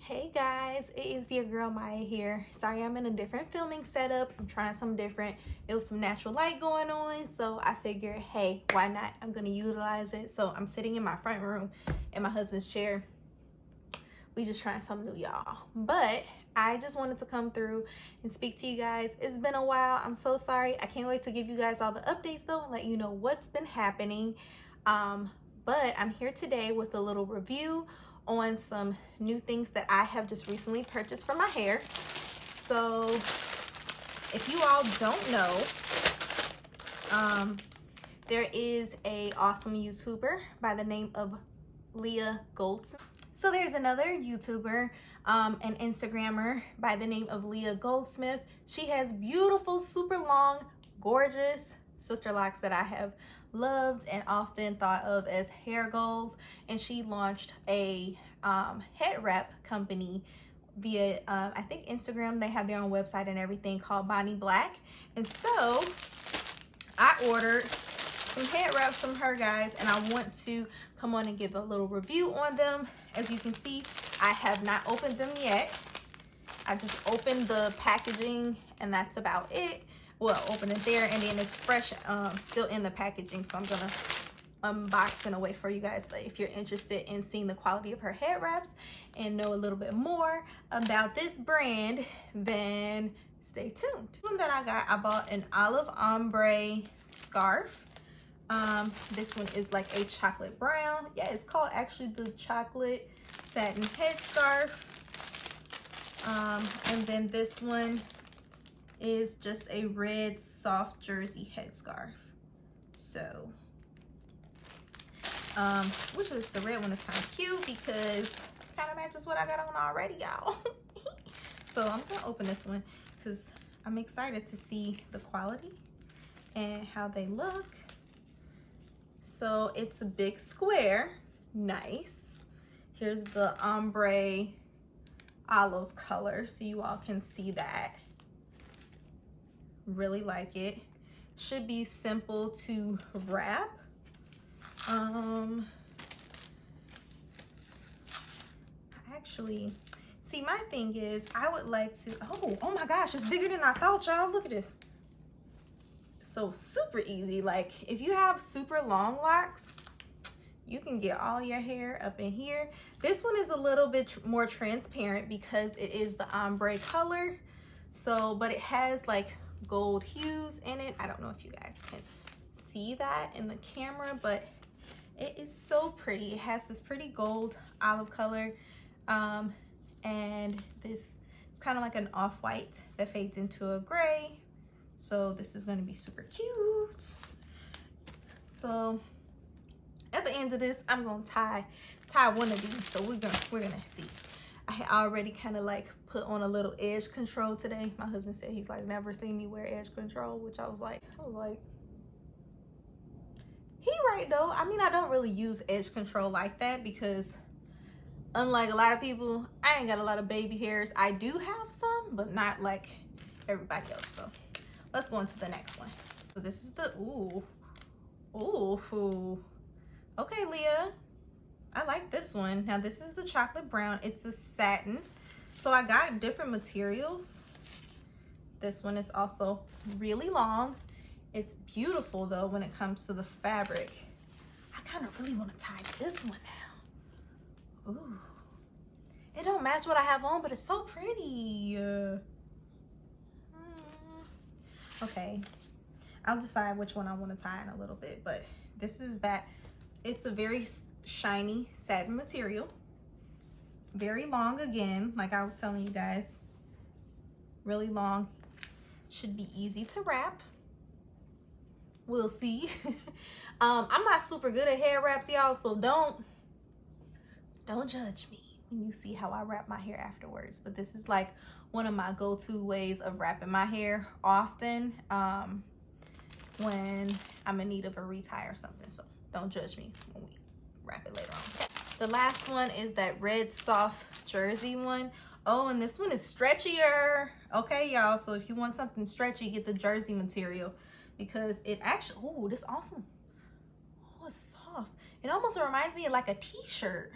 Hey guys, it is your girl Maya here. Sorry I'm in a different filming setup. I'm trying something different. It was some natural light going on, so I figured, hey, why not? I'm gonna utilize it. So I'm sitting in my front room in my husband's chair. We just trying something new, y'all. But I just wanted to come through and speak to you guys. It's been a while. I'm so sorry. I can't wait to give you guys all the updates though and let you know what's been happening. But I'm here today with a little review on some new things that I have just recently purchased for my hair. So if you all don't know, there is a awesome YouTuber by the name of Leanne Goldsmith. So there's another YouTuber, an Instagrammer by the name of Leanne Goldsmith. She has beautiful, super long, gorgeous sister locks that I have loved and often thought of as hair goals, and she launched a head wrap company via I think Instagram. They have their own website and everything called Bonnie Blacq, and so I ordered some head wraps from her, guys, and I want to come on and give a little review on them. As you can see, I have not opened them yet. I just opened the packaging and that's about it. Well, open it there, and then it's fresh, still in the packaging, so I'm gonna unbox in a way for you guys. But if you're interested in seeing the quality of her head wraps and know a little bit more about this brand, then stay tuned. One that I bought an olive ombre scarf. This one is like a chocolate brown. Yeah, it's called actually the chocolate satin head scarf. And then this one is just a red soft jersey headscarf. So which is the red one is kind of cute because it kind of matches what I got on already, y'all. So I'm gonna open this one because I'm excited to see the quality and how they look. So it's a big square, nice. Here's the ombre olive color so you all can see that. Really like it. Should be simple to wrap. Actually, see, my thing is I would like to, oh my gosh, it's bigger than I thought, y'all. Look at this. So super easy. Like if you have super long locks, you can get all your hair up in here. This one is a little bit more transparent because it is the ombre color. So, but it has like gold hues in it. I don't know if you guys can see that in the camera, but it is so pretty. It has this pretty gold olive color, and this is kind of like an off-white that fades into a gray. So this is going to be super cute. So at the end of this, I'm going to tie one of these. So we're gonna see. I had already kind of like put on a little edge control today. My husband said he's like never seen me wear edge control, which I was like, he right though. I mean, I don't really use edge control like that because unlike a lot of people, I ain't got a lot of baby hairs. I do have some, but not like everybody else. So let's go on to the next one. So this is the, ooh. Okay, Leah. I like this one. Now this is the chocolate brown. It's a satin. So I got different materials. This one is also really long. It's beautiful though when it comes to the fabric. I kind of really want to tie this one now. Ooh. It don't match what I have on, but it's so pretty. Okay. I'll decide which one I want to tie in a little bit, but this is that. It's a very shiny satin material. It's very long again, like I was telling you guys. Really long. Should be easy to wrap. We'll see. I'm not super good at hair wraps, y'all, so don't judge me when you see how I wrap my hair afterwards. But this is like one of my go-to ways of wrapping my hair often when I'm in need of a retie or something. So don't judge me when we wrap it later on. Okay. The last one is that red soft jersey one. Oh, and this one is stretchier. Okay, y'all, so if you want something stretchy, get the jersey material because it actually, oh, this is awesome. Oh, it's soft. It almost reminds me of like a t-shirt.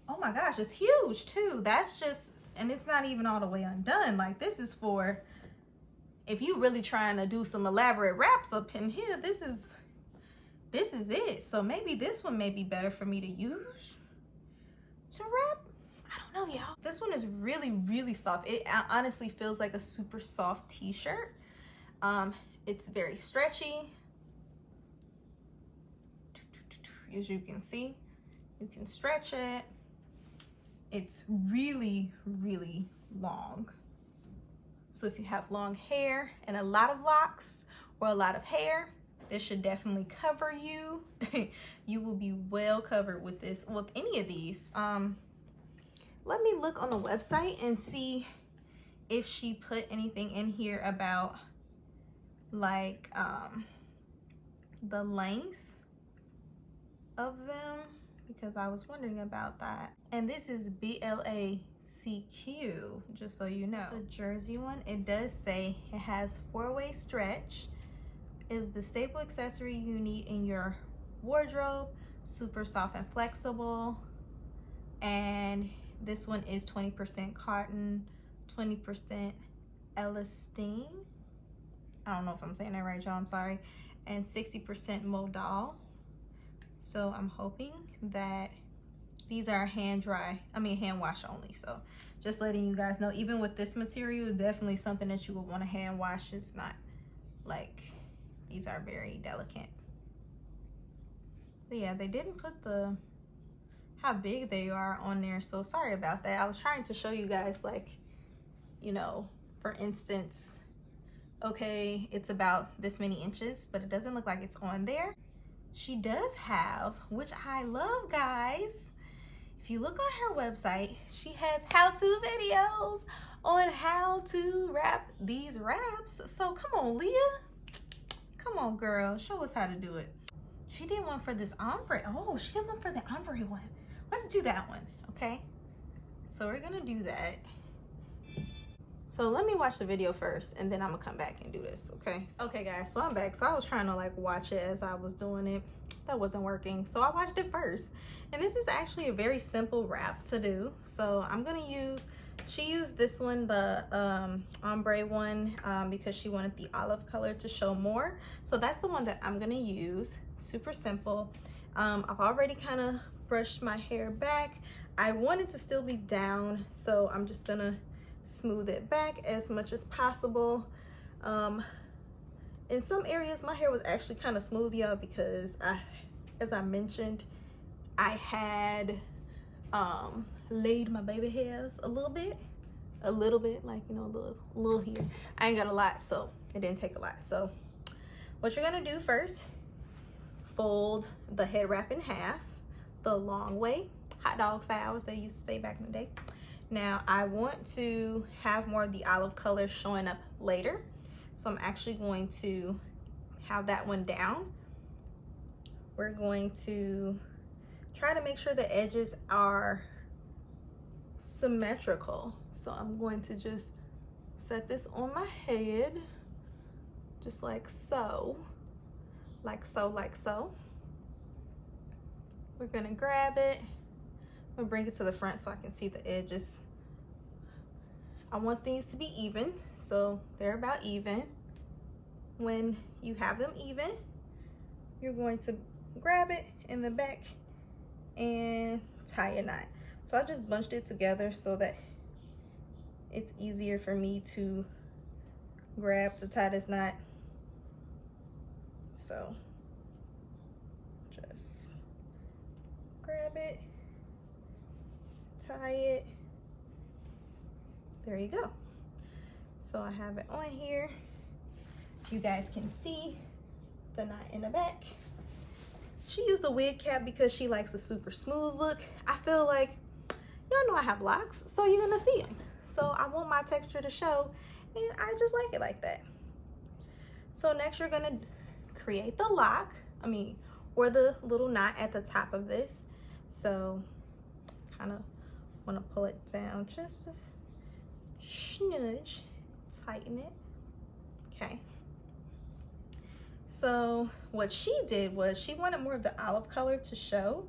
Oh my gosh, it's huge too. That's just, and it's not even all the way undone. Like, this is for if you really trying to do some elaborate wraps up in here. This is it. So maybe this one may be better for me to use to wrap. I don't know, y'all. This one is really, really soft. It honestly feels like a super soft t-shirt. It's very stretchy. As you can see, you can stretch it. It's really, really long. So if you have long hair and a lot of locks or a lot of hair, this should definitely cover you. You will be well covered with this, with any of these. Let me look on the website and see if she put anything in here about like the length of them, because I was wondering about that. And this is BLACQ, just so you know. The jersey one, it does say it has 4-way stretch, is the staple accessory you need in your wardrobe, super soft and flexible. And this one is 20% cotton, 20% elastane. I don't know if I'm saying that right, y'all, I'm sorry. And 60% modal. So I'm hoping that these are hand wash only. So just letting you guys know, even with this material, definitely something that you would want to hand wash. It's not like, these are very delicate. But yeah, they didn't put how big they are on there, so sorry about that. I was trying to show you guys, like, you know, for instance, okay, it's about this many inches, but it doesn't look like it's on there. She does have, which I love, guys, if you look on her website, she has how-to videos on how to wrap these wraps. So come on, Leah, come on, girl, show us how to do it. She did one for this ombre. Oh, she did one for the ombre one. Let's do that one, okay? So we're gonna do that. So let me watch the video first, and then I'm gonna come back and do this, okay? Okay, guys, so I'm back. So I was trying to like watch it as I was doing it. That wasn't working, so I watched it first. And this is actually a very simple wrap to do. So I'm gonna use, she used this one, the ombre one, because she wanted the olive color to show more. So that's the one that I'm gonna use. Super simple. I've already kind of brushed my hair back. I want it to still be down, so I'm just gonna smooth it back as much as possible. In some areas my hair was actually kind of smooth, y'all, because as I mentioned, I had laid my baby hairs a little bit, like, you know, a little here. I ain't got a lot, so it didn't take a lot. So what you're gonna do first, fold the head wrap in half the long way, hot dog style as they used to say back in the day. Now I want to have more of the olive color showing up later, so I'm actually going to have that one down. We're going to try to make sure the edges are symmetrical. So I'm going to just set this on my head, just like so, like so, like so. We're gonna grab it. I'm gonna bring it to the front so I can see the edges. I want things to be even, so they're about even. When you have them even, you're going to grab it in the back and tie a knot. So I just bunched it together so that it's easier for me to grab to tie this knot. So just grab it, tie it. There you go. So I have it on here. You guys can see the knot in the back. She used a wig cap because she likes a super smooth look. I feel like, y'all know I have locks, so you're gonna see them. So I want my texture to show, and I just like it like that. So next you're gonna create the lock, or the little knot at the top of this. So kind of want to pull it down just a smidge, tighten it. Okay. So what she did was she wanted more of the olive color to show.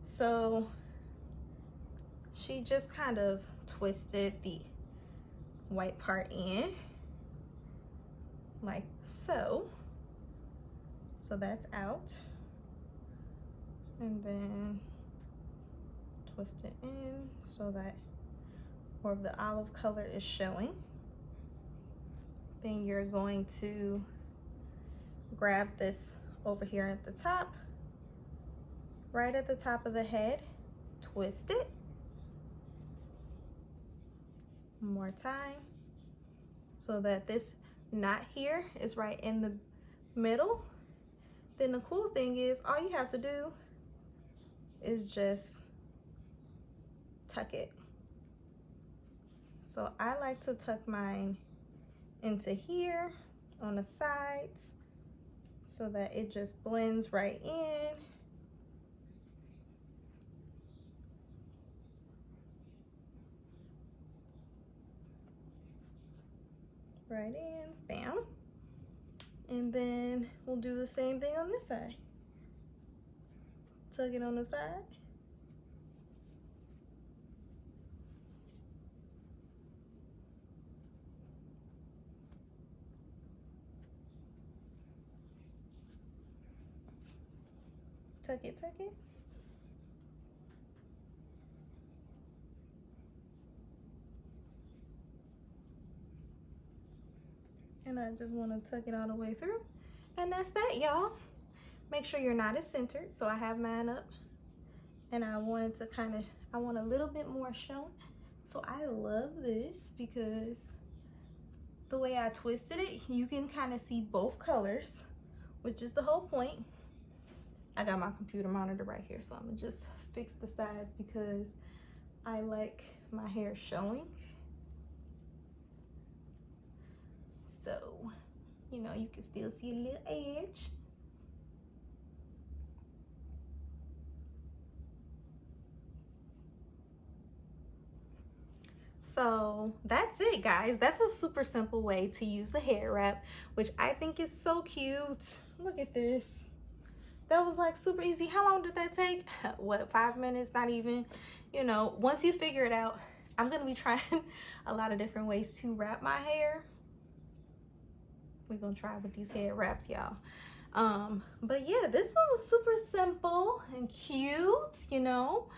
So she just kind of twisted the white part in like so. So that's out. And then twist it in so that more of the olive color is showing. Then you're going to grab this over here at the top, right at the top of the head, twist it. One more time so that this knot here is right in the middle. Then the cool thing is all you have to do is just tuck it. So I like to tuck mine into here on the sides so that it just blends right in. Right in, bam. And then we'll do the same thing on this side. Tuck it on the side. Tuck it, tuck it. And I just want to tuck it all the way through. And that's that, y'all. Make sure your knot is centered. So I have mine up. And I wanted to I want a little bit more shown. So I love this because the way I twisted it, you can kind of see both colors, which is the whole point. I got my computer monitor right here, so I'm gonna just fix the sides because I like my hair showing. So, you know, you can still see a little edge. So that's it, guys. That's a super simple way to use the hair wrap, which I think is so cute. Look at this. That was like super easy. How long did that take? What, 5 minutes? Not even. You know, once you figure it out, I'm gonna be trying a lot of different ways to wrap my hair. We're gonna try with these hair wraps, y'all. But yeah, this one was super simple and cute, you know.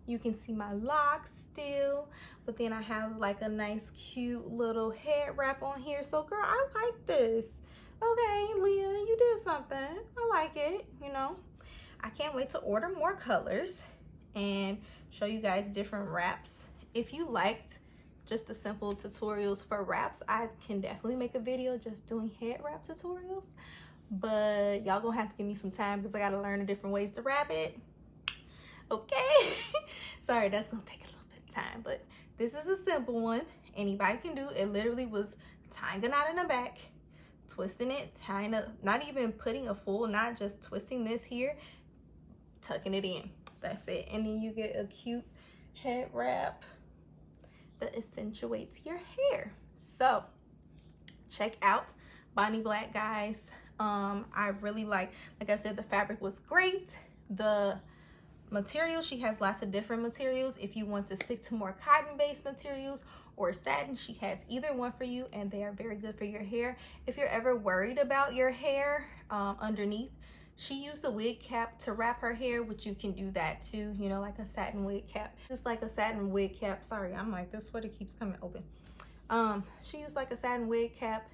You can see my locks still, but then I have like a nice cute little head wrap on here. So girl, I like this. Okay, Leah, you did something. I like it, you know. I can't wait to order more colors and show you guys different wraps. If you liked just the simple tutorials for wraps, I can definitely make a video just doing head wrap tutorials. But y'all gonna have to give me some time because I gotta learn the different ways to wrap it. Okay. Sorry, that's gonna take a little bit of time, but this is a simple one. Anybody can do. It literally was tying a knot in the back, twisting it, tying up, not even putting a full knot, just twisting this here, tucking it in. That's it. And then you get a cute head wrap that accentuates your hair. So check out Bonnie Blacq, guys. I really like I said, the fabric was great. The material, she has lots of different materials. If you want to stick to more cotton-based materials or satin, she has either one for you, and they are very good for your hair. If you're ever worried about your hair underneath, she used a wig cap to wrap her hair, which you can do that too, you know, like a satin wig cap. Just like a satin wig cap. Sorry, I'm like, this sweater keeps coming open. She used like a satin wig cap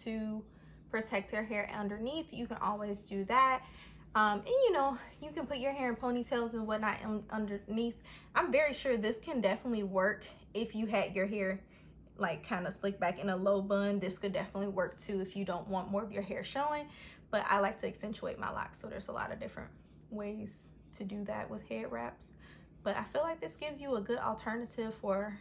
to protect her hair underneath. You can always do that. And you know, you can put your hair in ponytails and whatnot underneath. I'm very sure this can definitely work if you had your hair like kind of slicked back in a low bun. This could definitely work too if you don't want more of your hair showing. But I like to accentuate my locks, so there's a lot of different ways to do that with head wraps. But I feel like this gives you a good alternative for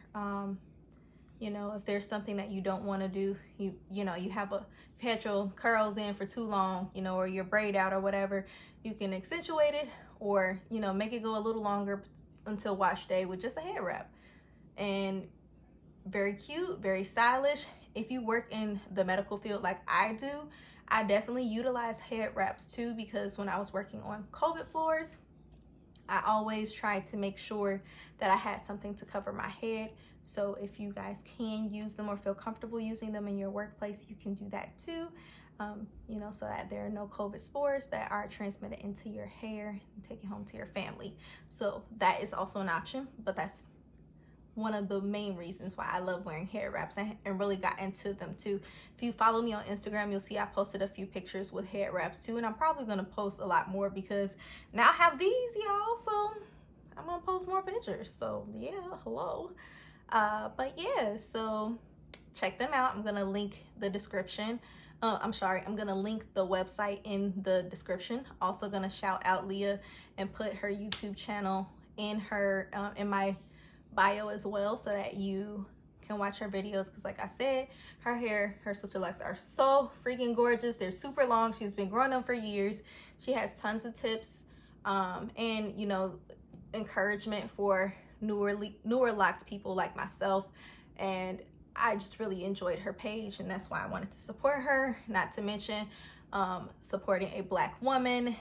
you know, if there's something that you don't want to do, you know, you have had your curls in for too long, you know, or your braid out or whatever, you can accentuate it, or, you know, make it go a little longer until wash day with just a head wrap. And very cute, very stylish. If you work in the medical field like I do, I definitely utilize head wraps too, because when I was working on COVID floors, I always try to make sure that I had something to cover my head. So if you guys can use them or feel comfortable using them in your workplace, you can do that too. You know, so that there are no COVID spores that are transmitted into your hair and taken home to your family. So that is also an option, but that's one of the main reasons why I love wearing hair wraps and really got into them too. If you follow me on Instagram, you'll see I posted a few pictures with hair wraps too, and I'm probably gonna post a lot more because now I have these, y'all, so I'm gonna post more pictures. So yeah, hello. But yeah, so check them out. I'm gonna link the description. I'm gonna link the website in the description. Also gonna shout out Leah and put her YouTube channel in her in my bio as well, so that you can watch her videos, because like I said, her hair, her Sisterlocks are so freaking gorgeous. They're super long. She's been growing them for years. She has tons of tips and, you know, encouragement for newer locked people like myself, and I just really enjoyed her page, and that's why I wanted to support her. Not to mention supporting a Black woman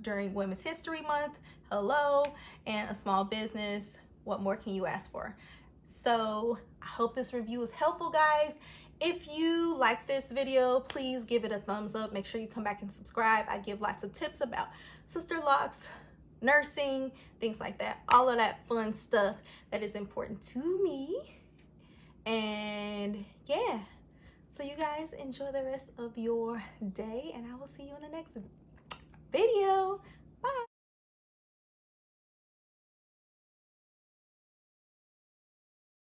during Women's History Month, hello, and a small business. What more can you ask for? So I hope this review was helpful, guys. If you like this video, please give it a thumbs up. Make sure you come back and subscribe. I give lots of tips about Sisterlocks, nursing, things like that, all of that fun stuff that is important to me. And yeah, so you guys enjoy the rest of your day, and I will see you in the next video.